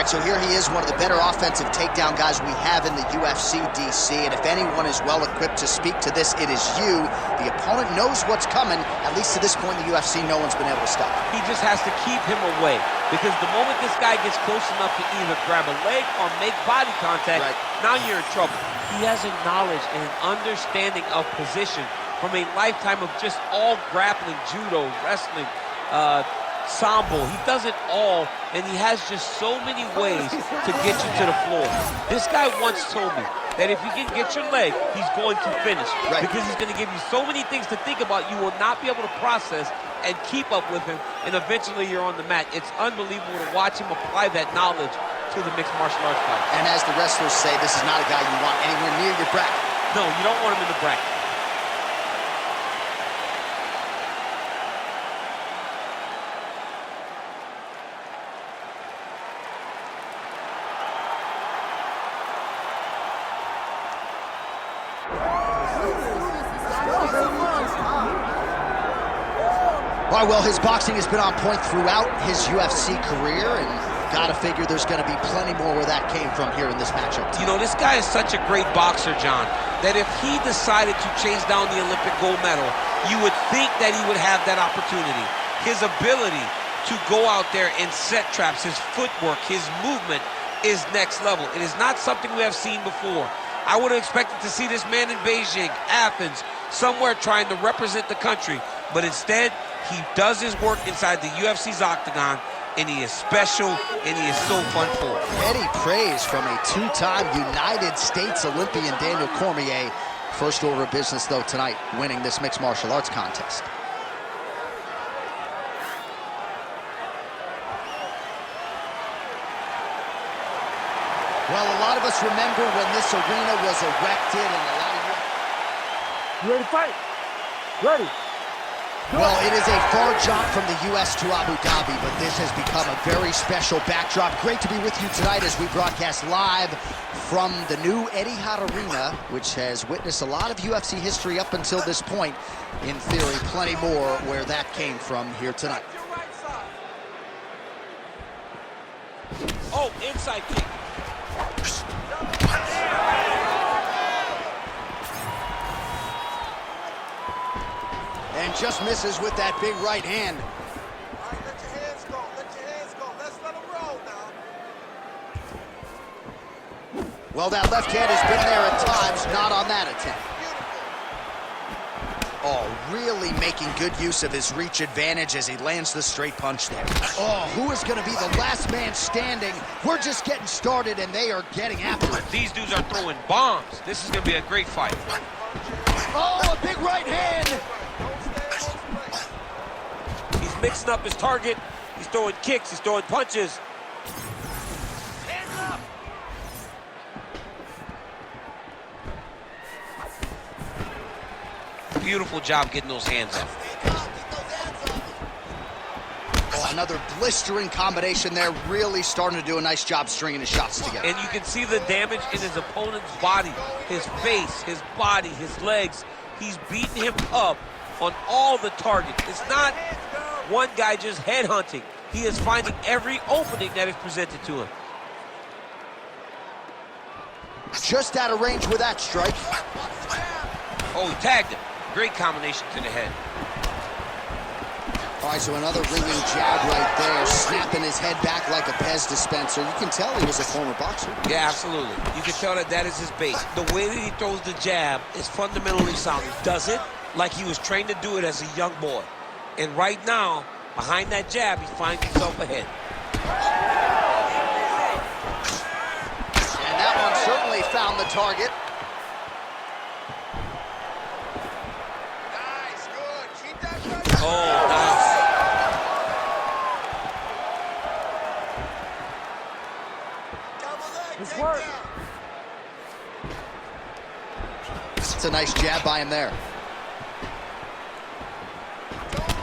right, so here he is, one of the better offensive takedown guys we have in the UFC, DC. And if anyone is well-equipped to speak to this, it is you. The opponent knows what's coming. At least to this point in the UFC, no one's been able to stop him. He just has to keep him away. Because the moment this guy gets close enough to either grab a leg or make body contact, now you're in trouble. He has a knowledge and an understanding of position from a lifetime of just all grappling, judo, wrestling, sambo. He does it all, and he has just so many ways to get you to the floor. This guy once told me that if you can get your leg, he's going to finish. Because he's going to give you so many things to think about, you will not be able to process and keep up with him, and eventually you're on the mat. It's unbelievable to watch him apply that knowledge to the mixed martial arts fight. And as the wrestlers say, this is not a guy you want anywhere near your bracket. No, you don't want him in the bracket. All right, well, his boxing has been on point throughout his UFC career, and gotta figure there's gonna be plenty more where that came from here in this matchup. You know, this guy is such a great boxer, John, that if he decided to chase down the Olympic gold medal, you would think that he would have that opportunity. His ability to go out there and set traps, his footwork, his movement is next level. It is not something we have seen before. I would have expected to see this man in Beijing, Athens, somewhere trying to represent the country, but instead, he does his work inside the UFC's octagon, and he is special, and he is so fun for. Heady praise from a two-time United States Olympian, Daniel Cormier. First order of business, though, tonight, winning this mixed martial arts contest. Well, a lot of us remember when this arena was erected, and a lot of you ready to fight? Ready. Well, it is a far jaunt from the U.S. to Abu Dhabi, but this has become a very special backdrop. Great to be with you tonight as we broadcast live from the new Etihad Arena, which has witnessed a lot of UFC history up until this point. In theory, plenty more where that came from here tonight. Oh, inside kick. And just misses with that big right hand. All right, let your hands go. Let your hands go. Let's let them roll now. Well, that left hand has been there at times, not on that attempt. Oh, really making good use of his reach advantage as he lands the straight punch there. Oh, who is going to be the last man standing? We're just getting started, and they are getting after it. These dudes are throwing bombs. This is going to be a great fight. Oh, a big right hand. He's mixing up his target. He's throwing kicks. He's throwing punches. Hands up. Beautiful job getting those hands up. Oh, another blistering combination there. Really starting to do a nice job stringing his shots together. And you can see the damage in his opponent's body, his face, his body, his legs. He's beating him up on all the targets. It's not one guy just headhunting. He is finding every opening that is presented to him. Just out of range with that strike. Oh, he tagged him. Great combination to the head. All right, so another ringing jab right there, snapping his head back like a Pez dispenser. You can tell he was a former boxer. Yeah, absolutely. You can tell that that is his base. The way that he throws the jab is fundamentally sound. He does it like he was trained to do it as a young boy. And right now, behind that jab, he finds himself ahead. And that one certainly found the target. Nice, good. Keep that pressure. Oh, nice. Double leg, Good take work. down. It's a nice jab by him there.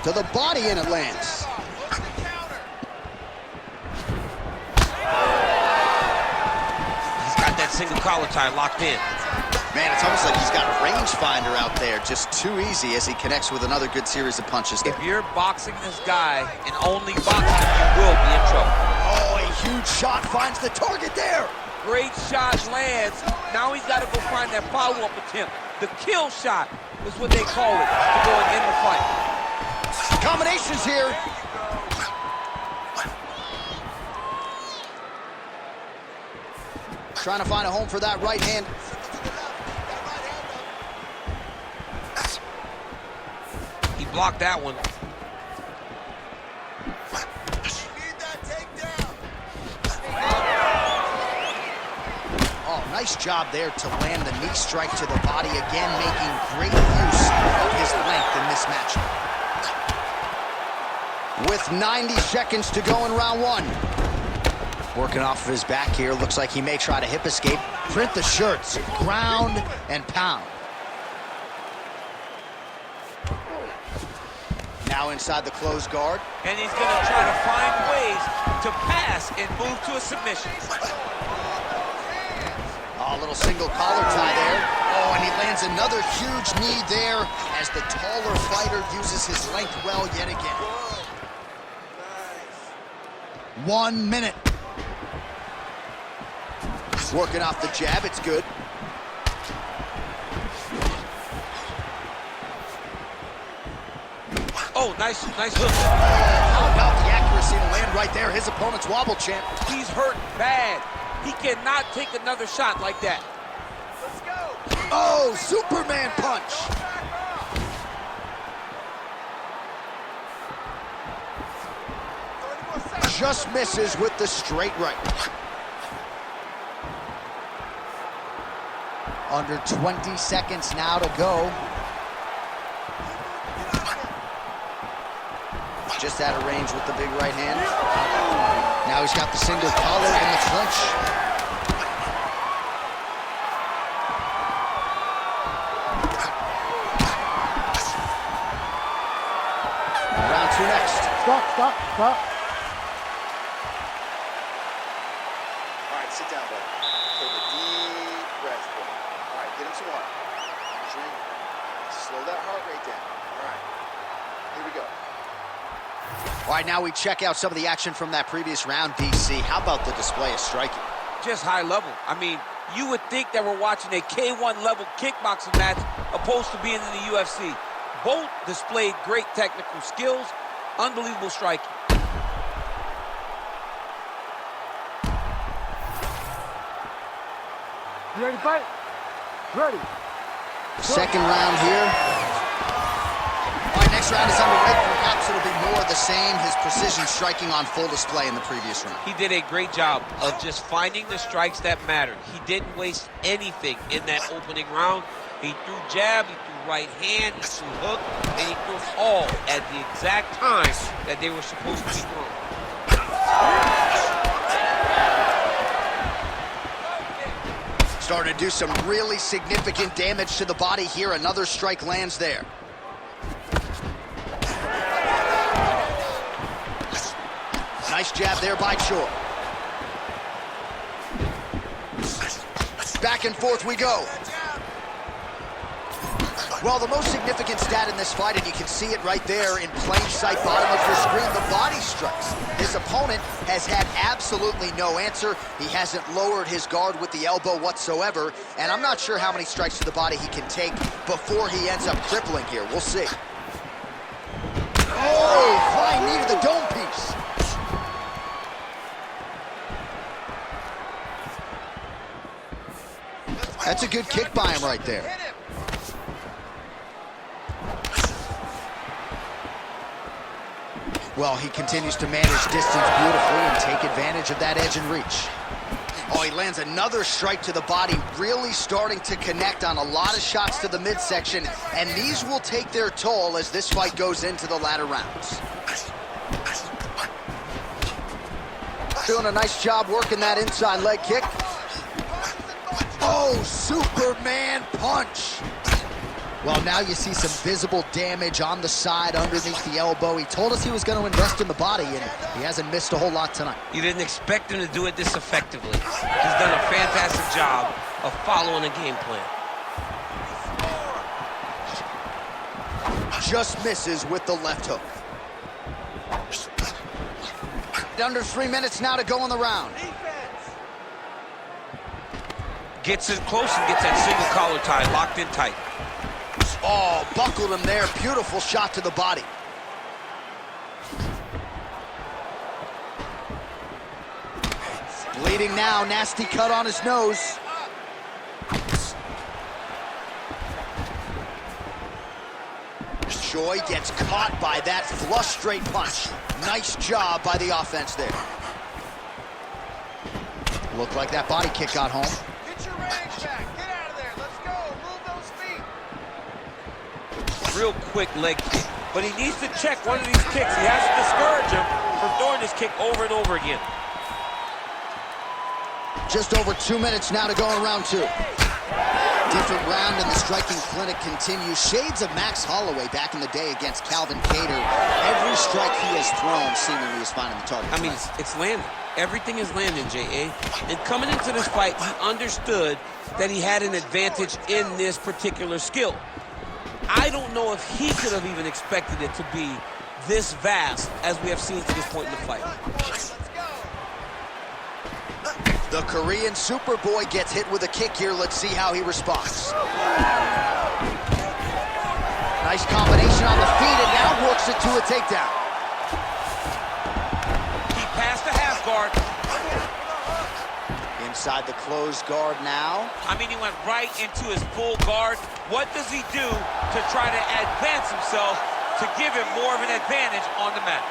To the body, and it lands. Look at the counter. He's got that single collar tie locked in. Man, it's almost like he's got a rangefinder out there. Just too easy as he connects with another good series of punches there. If you're boxing this guy and only boxing him, you will be in trouble. Oh, he huge shot finds the target there. Great shot lands. Now he's got to go find that follow-up attempt. The kill shot is what they call it to go and end the fight. Combinations here. Trying to find a home for that right hand. He blocked that one. Oh, nice job there to land the knee strike to the body again, making great use of his length in this matchup. With 90 seconds to go in round one. Working off of his back here, looks like he may try to hip escape. Print the shirts, ground and pound. Now inside the closed guard. And he's going to try to find ways to pass and move to a submission. Oh, a little single collar tie there. Oh, and he lands another huge knee there as the taller fighter uses his length well yet again. 1 minute. Working off the jab, it's good. Oh, nice hook. How about the accuracy to land right there? His opponent's wobble champ. He's hurt bad. He cannot take another shot like that. Let's go. Oh, Superman punch. Just misses with the straight right. Under 20 seconds now to go. Just out of range with the big right hand. Now he's got the single collar and the clinch. Round two next. Stop. All right, sit down, buddy. Take a deep breath, boy. All right, get him some water. Drink. Slow that heart rate down. All right, here we go. All right, now we check out some of the action from that previous round, DC. How about the display of striking? Just high level. I mean, you would think that we're watching a K1 level kickboxing match opposed to being in the UFC. Both displayed great technical skills, unbelievable striking. You ready to fight? Ready. Second round here. All right, next round is underway. Perhaps it'll be more of the same. His precision striking on full display in the previous round. He did a great job of just finding the strikes that mattered. He didn't waste anything in that opening round. He threw jab, he threw right hand, he threw hook, and he threw all at the exact time that they were supposed to be thrown. Starting to do some really significant damage to the body here. Another strike lands there. Nice jab there by Choi. Back and forth we go. Well, the most significant stat in this fight, and you can see it right there in plain sight, bottom of your screen, the body strikes. His opponent has had absolutely no answer. He hasn't lowered his guard with the elbow whatsoever, and I'm not sure how many strikes to the body he can take before he ends up crippling here. We'll see. Oh, flying knee to the dome piece. That's a good kick by him right there. Well, he continues to manage distance beautifully and take advantage of that edge and reach. Oh, he lands another strike to the body, really starting to connect on a lot of shots to the midsection, and these will take their toll as this fight goes into the latter rounds. Doing a nice job working that inside leg kick. Oh, Superman punch. Well, now you see some visible damage on the side underneath the elbow. He told us he was going to invest in the body, and he hasn't missed a whole lot tonight. You didn't expect him to do it this effectively. He's done a fantastic job of following a game plan. Just misses with the left hook. under 3 minutes now to go in the round. Gets in close and gets that single collar tie locked in tight. Oh, buckled him there. Beautiful shot to the body. Bleeding now, nasty cut on his nose. Choi gets caught by that flush straight punch. Nice job by the offense there. Looked like that body kick got home. Get your range back. Get out of there. Let's go. Move those feet. Real quick leg kick. But he needs to check one of these kicks. He has to discourage him from throwing this kick over and over again. Just over 2 minutes now to go in round 2. Different round and the striking clinic continues. Shades of Max Holloway back in the day against Calvin Kattar. Every strike he has thrown seemingly is finding the target. I mean, it's landing. Everything is landing, J.A. And coming into this fight, he understood that he had an advantage in this particular skill. I don't know if he could have even expected it to be this vast as we have seen to this point in the fight. The Korean Superboy gets hit with a kick here. Let's see how he responds. Nice combination on the feet, and now works it to a takedown. He passed the half guard. Inside the closed guard now. I mean, he went right into his full guard. What does he do to try to advance himself to give him more of an advantage on the mat?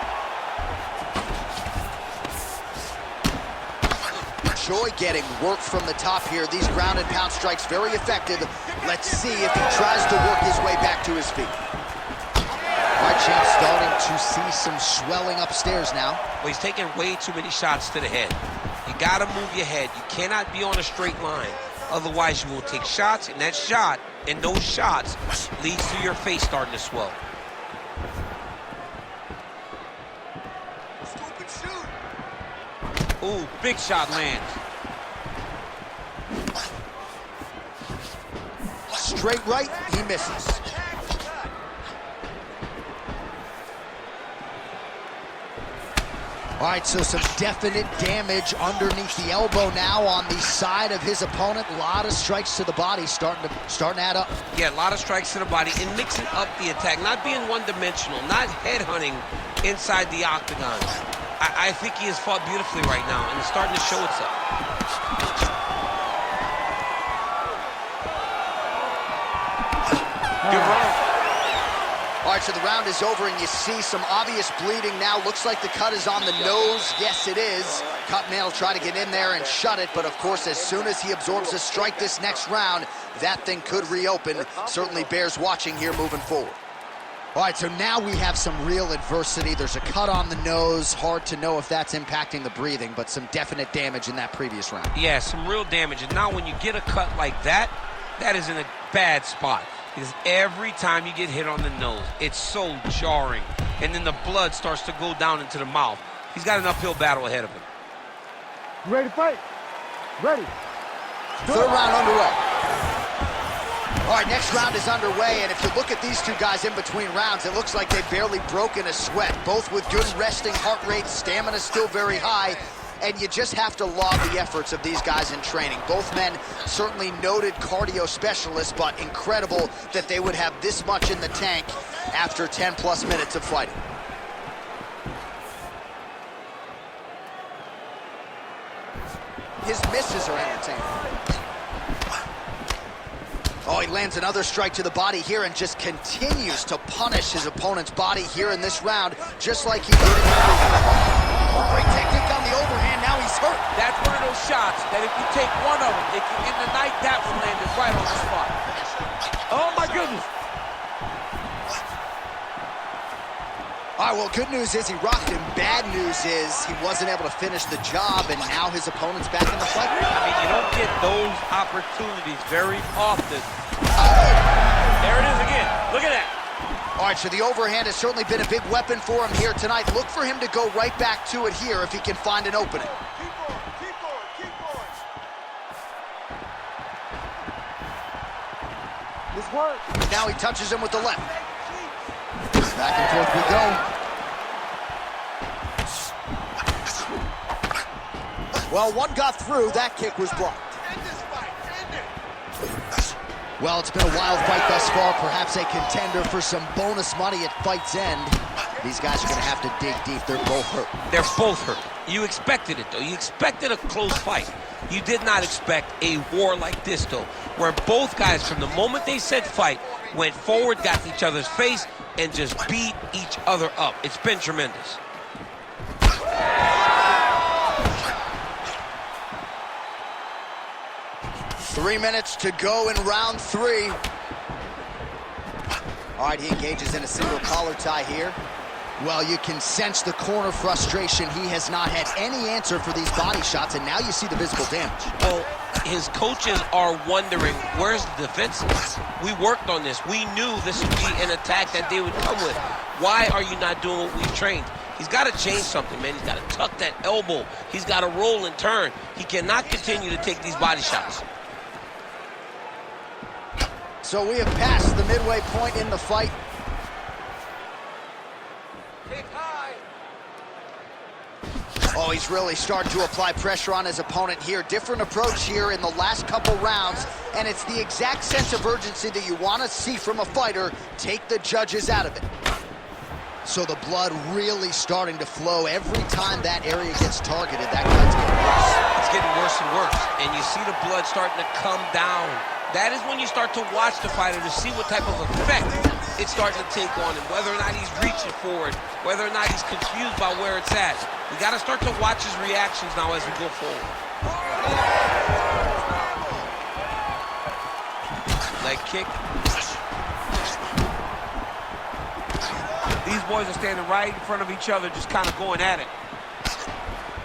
Choi getting work from the top here. These ground and pound strikes very effective. Let's see if he tries to work his way back to his feet. All right, Champ starting to see some swelling upstairs now. Well, he's taking way too many shots to the head. You gotta move your head. You cannot be on a straight line. Otherwise, you will take shots, and that shot and those shots leads to your face starting to swell. Ooh, big shot lands. Straight right, he misses. All right, so some definite damage underneath the elbow now on the side of his opponent. A lot of strikes to the body starting to add up. Yeah, a lot of strikes to the body and mixing up the attack, not being one-dimensional, not headhunting inside the octagon. I think he has fought beautifully right now, and it's starting to show itself. Good round. All right, so the round is over, and you see some obvious bleeding now. Looks like the cut is on the nose. Yes, it is. Cutman will try to get in there and shut it, but of course, as soon as he absorbs a strike this next round, that thing could reopen. Certainly bears watching here moving forward. All right, so now we have some real adversity. There's a cut on the nose. Hard to know if that's impacting the breathing, but some definite damage in that previous round. Yeah, some real damage. And now when you get a cut like that, that is in a bad spot. Because every time you get hit on the nose, it's so jarring. And then the blood starts to go down into the mouth. He's got an uphill battle ahead of him. You ready to fight? Ready. Third round underway. All right, next round is underway, and if you look at these two guys in between rounds, it looks like they've barely broken a sweat. Both with good resting heart rates, stamina still very high, and you just have to laud the efforts of these guys in training. Both men certainly noted cardio specialists, but incredible that they would have this much in the tank after 10-plus minutes of fighting. His misses are entertaining. Oh, he lands another strike to the body here and just continues to punish his opponent's body here in this round, just like he did in the previous round. Great technique on the overhand, now he's hurt. That's one of those shots that if you take one of them, it can, in the night, that one landed right on the spot. Oh, my goodness. All right, well, good news is he rocked him. Bad news is he wasn't able to finish the job, and now his opponent's back in the fight. I mean, you don't get those opportunities very often. There it is again. Look at that. All right, so the overhand has certainly been a big weapon for him here tonight. Look for him to go right back to it here if he can find an opening. Keep going, keep going, keep going. This works. Now he touches him with the left. Back and forth we go. Well, one got through. That kick was blocked. Well, it's been a wild fight thus far. Perhaps a contender for some bonus money at fight's end. These guys are going to have to dig deep. They're both hurt. They're both hurt. You expected it, though. You expected a close fight. You did not expect a war like this, though, where both guys, from the moment they said fight, went forward, got in each other's face, and just beat each other up. It's been tremendous. Three minutes to go in round three. All right, he engages in a single collar tie here. Well, you can sense the corner frustration. He has not had any answer for these body shots, and now you see the visible damage. Well, his coaches are wondering, where's the defenses? We worked on this. We knew this would be an attack that they would come with. Why are you not doing what we've trained? He's got to change something, man. He's got to tuck that elbow. He's got to roll and turn. He cannot continue to take these body shots. So we have passed the midway point in the fight. Oh, he's really starting to apply pressure on his opponent here. Different approach here in the last couple rounds, and it's the exact sense of urgency that you want to see from a fighter. Take the judges out of it. So the blood really starting to flow. Every time that area gets targeted, that cut's getting worse. It's getting worse and worse, and you see the blood starting to come down. That is when you start to watch the fighter to see what type of effect it's starting to take on him, whether or not he's reaching forward, whether or not he's confused by where it's at. We got to start to watch his reactions now as we go forward. Leg kick. These boys are standing right in front of each other, just kind of going at it.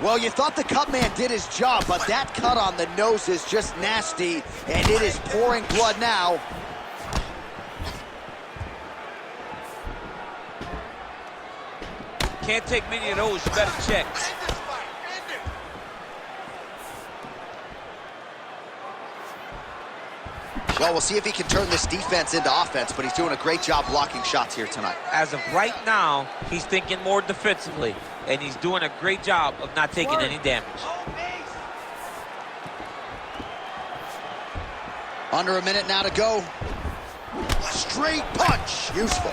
Well, you thought the cut man did his job, but that cut on the nose is just nasty, and it is pouring blood now. Can't take many of those, you better check. Well, we'll see if he can turn this defense into offense, but he's doing a great job blocking shots here tonight. As of right now, he's thinking more defensively, and he's doing a great job of not taking any damage. Under a minute now to go. Straight punch, useful.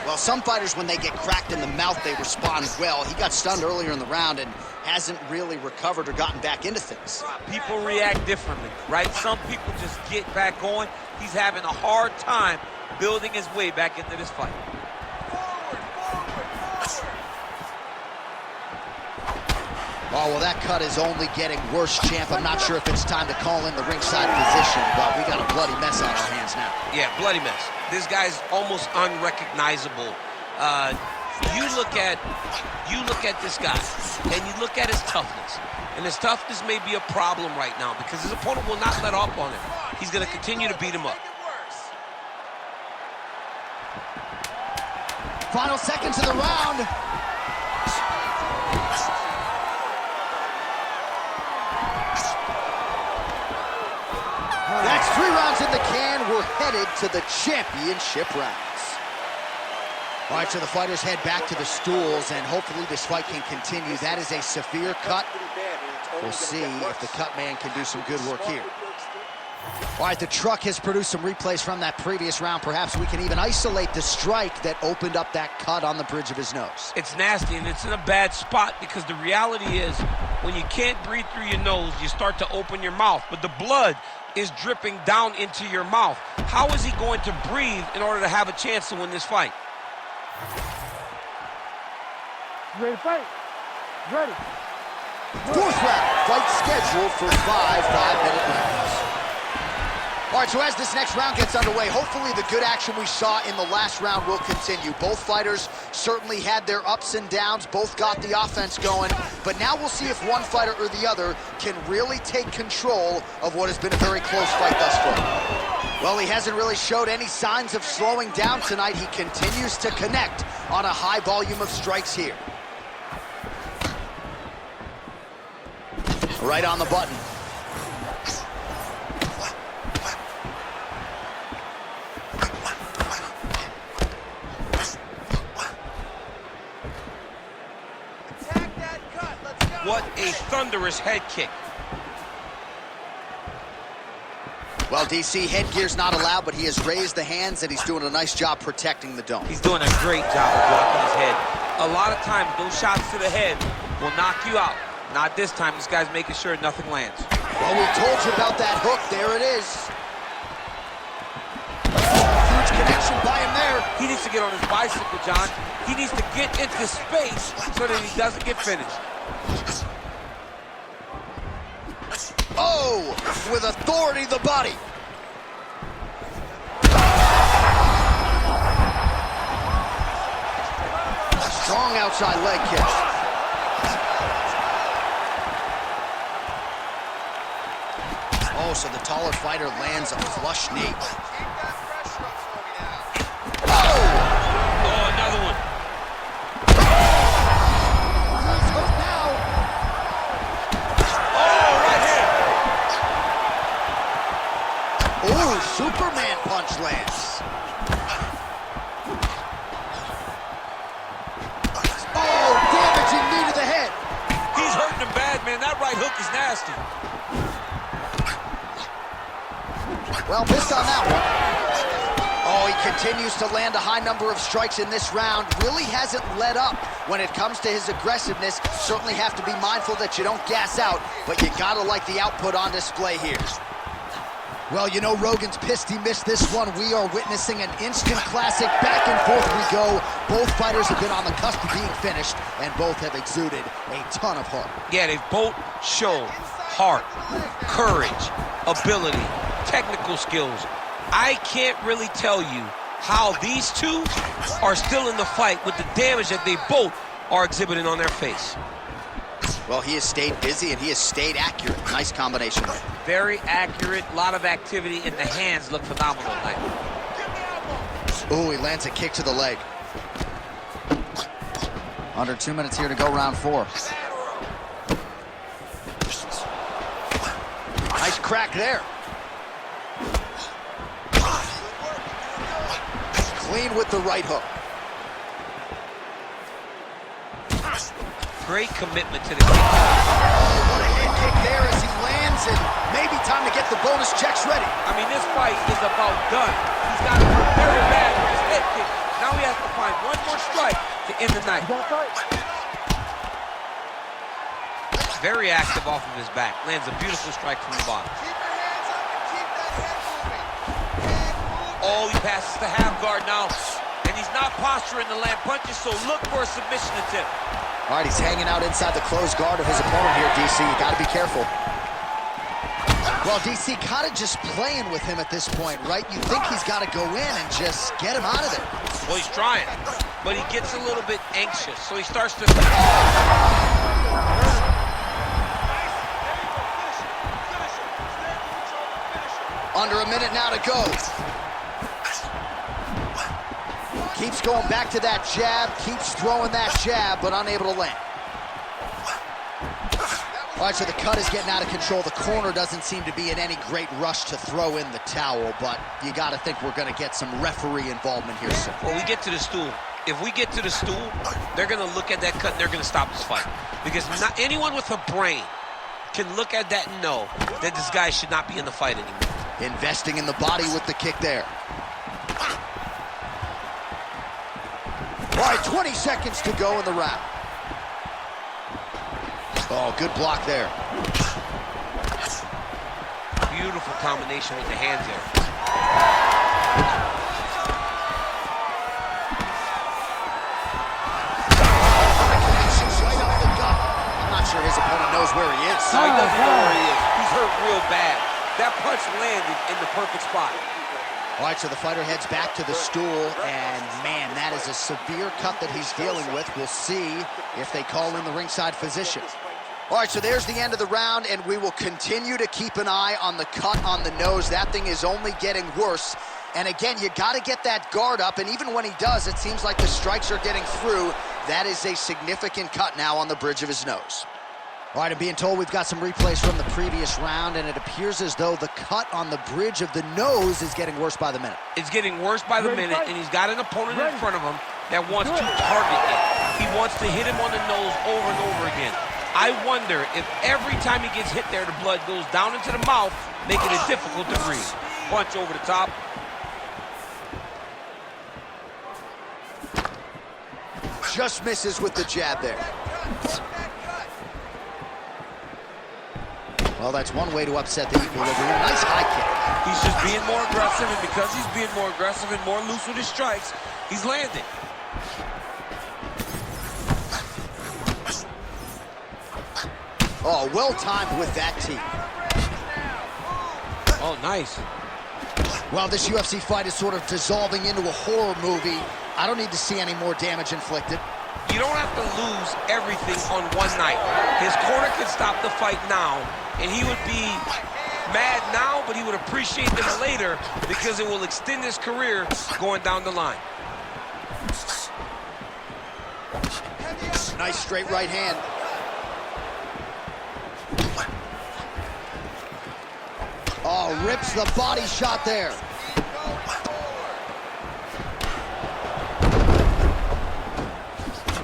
Well, some fighters, when they get cracked in the mouth, they respond well. He got stunned earlier in the round and hasn't really recovered or gotten back into things. People react differently, right? Some people just get back going. He's having a hard time building his way back into this fight. Oh, well, that cut is only getting worse, champ. I'm not sure if it's time to call in the ringside position, but we got a bloody mess on our hands now. Yeah, bloody mess. This guy's almost unrecognizable. You look at this guy, and you look at his toughness. And his toughness may be a problem right now because his opponent will not let up on him. He's going to continue to beat him up. Final seconds of the round. That's 3 rounds in the can. We're headed to the championship rounds. All right, so the fighters head back to the stools, and hopefully this fight can continue. That is a severe cut. We'll see if the cut man can do some good work here. All right, the truck has produced some replays from that previous round. Perhaps we can even isolate the strike that opened up that cut on the bridge of his nose. It's nasty, and it's in a bad spot because the reality is when you can't breathe through your nose, you start to open your mouth, but the blood is dripping down into your mouth. How is he going to breathe in order to have a chance to win this fight? You ready to fight? Ready. 4th round, fight scheduled for 5 5-minute rounds. All right, so as this next round gets underway, hopefully the good action we saw in the last round will continue. Both fighters certainly had their ups and downs, both got the offense going, but now we'll see if one fighter or the other can really take control of what has been a very close fight thus far. Well, he hasn't really showed any signs of slowing down tonight. He continues to connect on a high volume of strikes here. Right on the button. Attack that cut. Let's go. What a thunderous head kick. Well, DC, headgear's not allowed, but he has raised the hands, and he's doing a nice job protecting the dome. He's doing a great job of blocking his head. A lot of times, those shots to the head will knock you out. Not this time. This guy's making sure nothing lands. Well, we told you about that hook. There it is. Huge connection by him there. He needs to get on his bicycle, John. He needs to get into space so that he doesn't get finished. Oh, with authority, the body. Strong outside leg kick. Oh, so the taller fighter lands a flush knee. Oh, another one. He's hooked now. Oh, Superman punch lands. Oh, damaging knee to the head. He's hurting him bad, man. That right hook is nasty. Well, missed on that one. Oh, he continues to land a high number of strikes in this round. Really hasn't let up when it comes to his aggressiveness. Certainly have to be mindful that you don't gas out, but you gotta like the output on display here. Well, you know Rogan's pissed he missed this one. We are witnessing an instant classic. Back and forth we go. Both fighters have been on the cusp of being finished, and both have exuded a ton of heart. Yeah, they've both shown heart, courage, ability, technical skills. I can't really tell you how these two are still in the fight with the damage that they both are exhibiting on their face. Well, he has stayed busy and he has stayed accurate. Nice combination there. Very accurate, a lot of activity, and the hands look phenomenal tonight. Oh, he lands a kick to the leg. Under 2 minutes here to go, round 4. Nice crack there. Clean with the right hook. Great commitment to the kick. Oh, what a head kick there as he lands, and maybe time to get the bonus checks ready. I mean, this fight is about done. He's got to work very bad for his head kick. Now he has to find one more strike to end the night. Very active off of his back. Lands a beautiful strike from the bottom. Keep your hands up and keep that head moving. Head moving. Oh, he passes the half guard now. And he's not posturing to land punches, so look for a submission attempt. All right, he's hanging out inside the closed guard of his opponent here, DC. You got to be careful. Well, DC kind of just playing with him at this point, right? You think he's got to go in and just get him out of there. Well, he's trying, but he gets a little bit anxious, so he starts to... Under a minute now to go. Keeps going back to that jab, keeps throwing that jab, but unable to land. All right, so the cut is getting out of control. The corner doesn't seem to be in any great rush to throw in the towel, but you got to think we're going to get some referee involvement here soon. Well, we get to the stool. If we get to the stool, they're going to look at that cut and they're going to stop this fight. Because not anyone with a brain can look at that and know that this guy should not be in the fight anymore. Investing in the body with the kick there. All right, 20 seconds to go in the round. Oh, good block there. Beautiful combination with the hands there. I'm not sure his opponent knows where he is. No, he doesn't know where he is. He's hurt real bad. That punch landed in the perfect spot. All right, so the fighter heads back to the stool, and man, that is a severe cut that he's dealing with. We'll see if they call in the ringside physician. All right, so there's the end of the round, and we will continue to keep an eye on the cut on the nose. That thing is only getting worse. And again, you got to get that guard up, and even when he does, it seems like the strikes are getting through. That is a significant cut now on the bridge of his nose. All right, I'm being told we've got some replays from the previous round, and it appears as though the cut on the bridge of the nose is getting worse by the minute. It's getting worse by the minute, and he's got an opponent in front of him that wants to target him. He wants to hit him on the nose over and over again. I wonder if every time he gets hit there, the blood goes down into the mouth, making it difficult to breathe. Punch over the top. Just misses with the jab there. Well, that's one way to upset the equilibrium. Nice high kick. He's just being more aggressive, and because he's being more aggressive and more loose with his strikes, he's landing. Oh, well timed with that tee. Oh, nice. Well, this UFC fight is sort of dissolving into a horror movie. I don't need to see any more damage inflicted. You don't have to lose everything on one night. His corner can stop the fight now, and he would be mad now, but he would appreciate this later because it will extend his career going down the line. Nice straight right hand. Oh, rips the body shot there.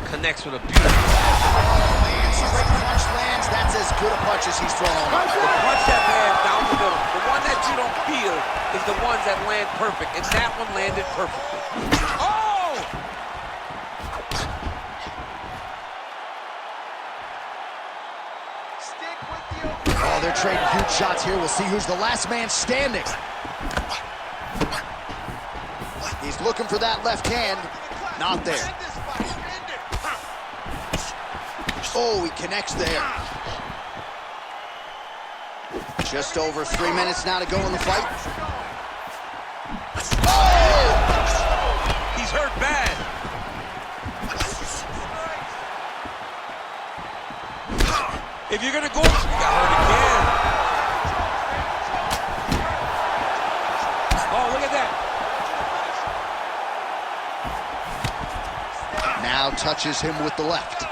Connects with a beautiful... And straight punch lands. That's as good a punch as he's thrown on. The punch that lands down the middle, the one that you don't feel is the ones that land perfect, and that one landed perfectly. Oh! Stick with the open. Oh, they're trading huge shots here. We'll see who's the last man standing. He's looking for that left hand. Not there. Oh, he connects there. Just over 3 minutes now to go in the fight. Oh! He's hurt bad. If you're gonna go, you got hurt again. Oh, look at that. Now touches him with the left.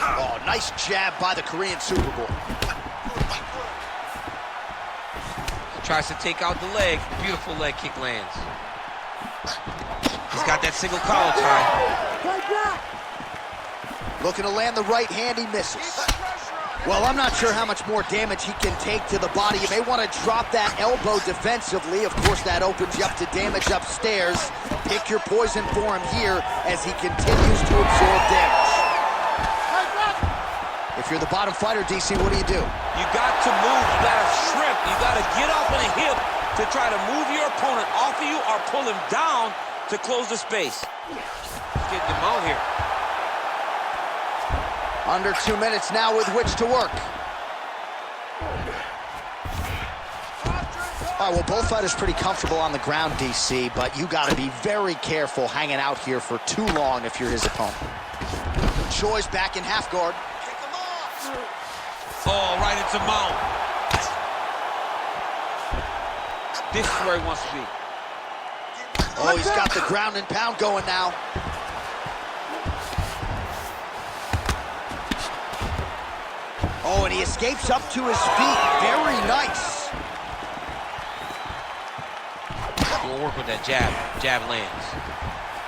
Oh, nice jab by the Korean Superboy. Tries to take out the leg. Beautiful leg kick lands. He's got that single collar tie. Looking to land the right hand, he misses. Well, I'm not sure how much more damage he can take to the body. You may want to drop that elbow defensively. Of course, that opens you up to damage upstairs. Pick your poison for him here as he continues to absorb damage. If you're the bottom fighter, DC, what do? You got to move. You got to shrimp. You got to get up on a hip to try to move your opponent off of you or pull him down to close the space. Let's get him out here. Under 2 minutes now with which to work. All right, well, both fighters pretty comfortable on the ground, DC, but you got to be very careful hanging out here for too long if you're his opponent. Choi's back in half guard. Oh, right into mount. This is where he wants to be. Oh, he's got the ground and pound going now. Oh, and he escapes up to his feet. Very nice. We'll work with that jab. Jab lands.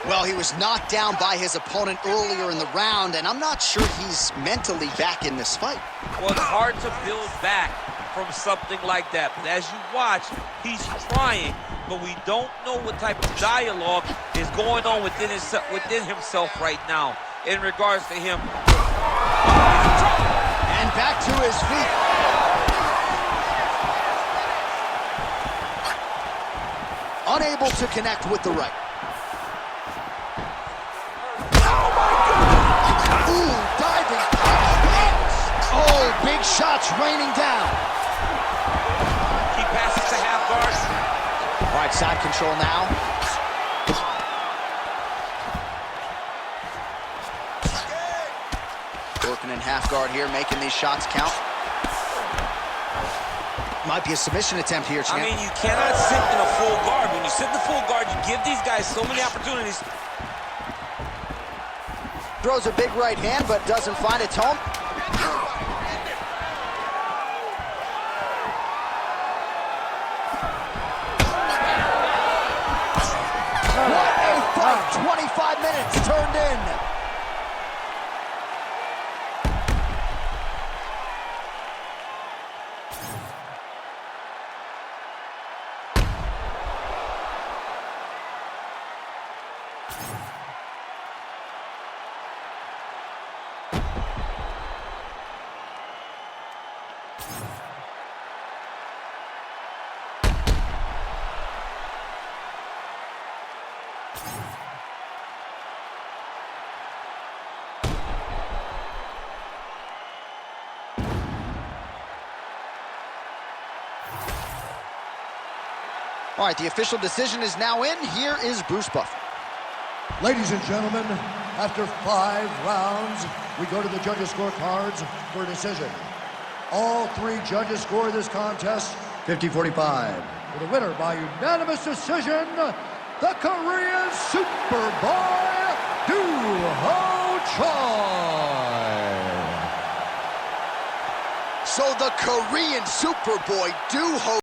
Well, he was knocked down by his opponent earlier in the round, and I'm not sure he's mentally back in this fight. Well, it's hard to build back from something like that. But as you watch, he's trying, but we don't know what type of dialogue is going on within himself right now in regards to him. And back to his feet. Unable to connect with the right. Ooh, diving punch. Oh, big shots raining down. He passes to half guard. All right, side control now. Working in half guard here, making these shots count. Might be a submission attempt here, champ. I mean, you cannot sit in a full guard. When you sit in the full guard, you give these guys so many opportunities. Throws a big right hand, but doesn't find its home. What a fight! 25 minutes turned in. All right, the official decision is now in. Here is Bruce Buffer. Ladies and gentlemen, after 5 rounds, we go to the judges' scorecards for a decision. All 3 judges score this contest 50-45. For the winner by unanimous decision, the Korean Superboy, Doohochoi. So the Korean Superboy, Doohochoi.